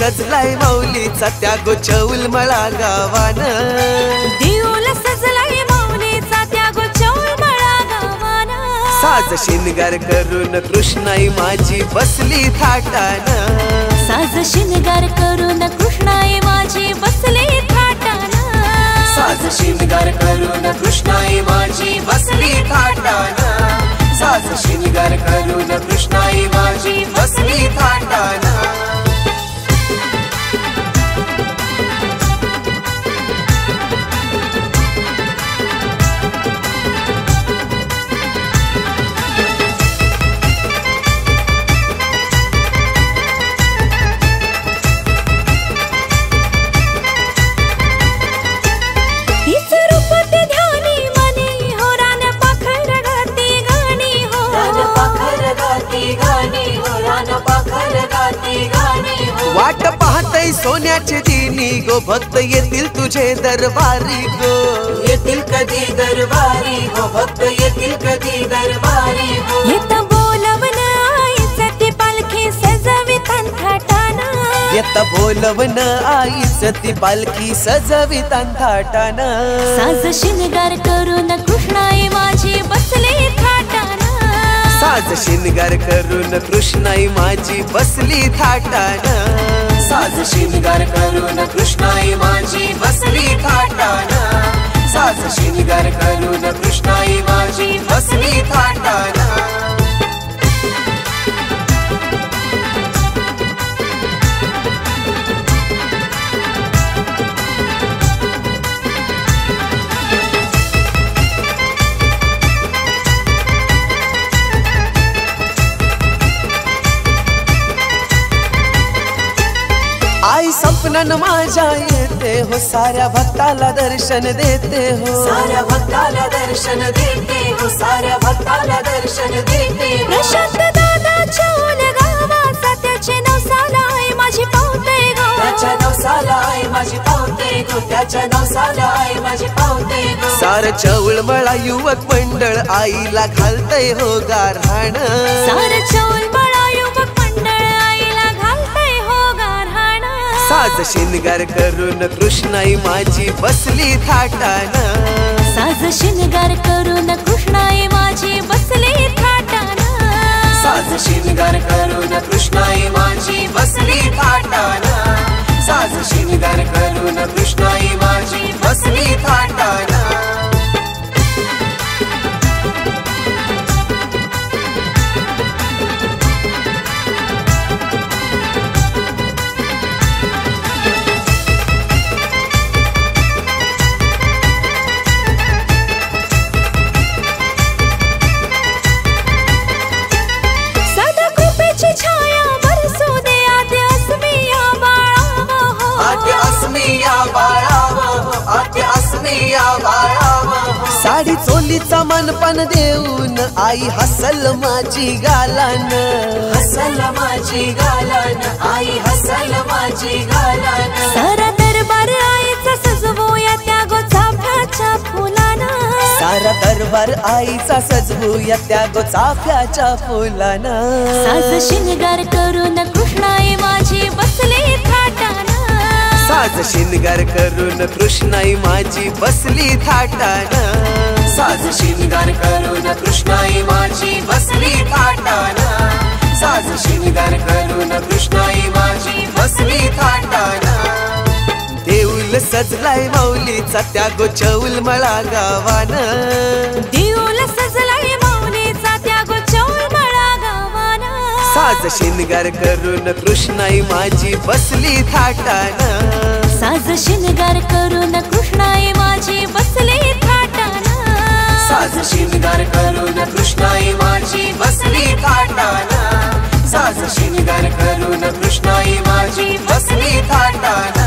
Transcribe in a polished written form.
सजलाय माऊलीचा त्या गोचौल मळा गावान। देऊल सजलाय माऊलीचा त्या गोचौल मळा गावान। साज शिंगार करून कृष्णाई माझी बसली थाटान। साज शिंगार करून कृष्णाई माझी बसली थाटान। साज शिंगार करून कृष्णाई माझी बसली थाटान। साज शिंगार करून कृष्णाई माझी बसली थाटान। वाट पाहतय सोन्याचे दिनी गो भक्त येतील तुझे दरबारी गो। येतील कधी दरबारी गो भक्त येतील कधी दरबारी गो। येत बोलवन आईच ती पालखी सजवितान थाटान। येत बोलवन आईच ती पालखी सजवितान थाटान। साज शिंगार करून कृष्णाई माझी बसली थाटान। साज शिंगार करून कृष्णाई माझी बसली थाटान। साज शिंगार करून कृष्णाई माझी बसली थाटान। साज शिंगार करून कृष्णाई माझी बसली थाटान। आई सपनन माझ्या येते हो साऱ्या भक्ताला दर्शन देते हो। साऱ्या भक्ताला दर्शन देते हो। साऱ्या भक्ताला दर्शन देते हो। प्रशांत दादा चौल गावाचा त्याचे नवसाला आई माझी पावते गो। त्याच्या नवसाला आई माझी पावते गो। त्याच्या नवसाला आई माझी पावते गो। सार चौल मळा युवक मंडळ आईला घालतय हो गारहाण। सार चौल मळा युवक मंडळ आईला घालतय हो गारहाण। साज शिंगार करून कृष्णाई माझी बसली थाटान। साज शिंगार करून कृष्णाई माझी बसली थाटान। साज शिंगार करून कृष्णाई माझी बसली थाटान। साज शिंगार करून कृष्णाई माझी बसली थाटान। साडी चोलीचा मानपान देऊन आई हसल माझी गालान। हसल माझी गालान। आई हसल माझी गालान। सारा दरबार आईचा सजवूया त्या गोचाफ्याच्या फुलान। सारा दरबार आईचा सजवूया त्या गोचाफ्याच्या फुलान। साज शिंगार करून कृष्णाई माझी बसली थाटान। साज शिंगार करून कृष्णाई माझी बसली थाटान। साज शिंगार करून कृष्णाई माझी बसली थाटान। साज शिंगार करून कृष्णाई माझी बसली थाटान। देऊल सजलाय माऊलीचा त्या गोचौल मळा गावान। देऊल सजलाय माऊलीचा त्या गोचौल मळा गावान। साज शिंगार करून कृष्णाई माझी बसली थाटान। साज शिंगार करून कृष्णाई माझी बसली थाटान। साज शिंगार करून कृष्णाई माझी बसली थाटान। साज शिंगार करून कृष्णाई माझी बसली थाटान।